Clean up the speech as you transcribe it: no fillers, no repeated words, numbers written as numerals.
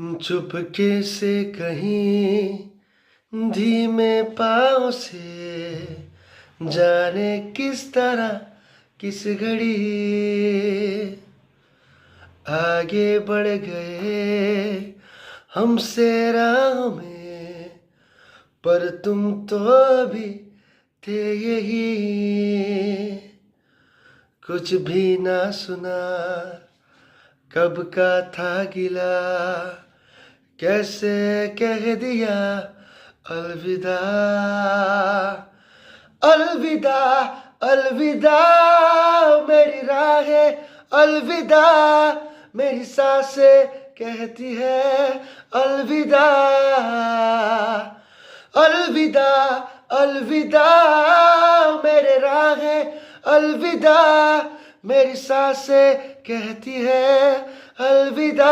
चुपके से कहीं धीमे पाँव से जाने किस तरह किस घड़ी आगे बढ़ गए हमसे राह में, पर तुम तो अभी थे यही। कुछ भी ना सुना कब का था गिला, कैसे कह दिया अलविदा। अलविदा अलविदा मेरी राहें, अलविदा मेरी सांसें कहती है अलविदा। अलविदा अलविदा मेरे राहें, अलविदा मेरी सांसें कहती है अलविदा।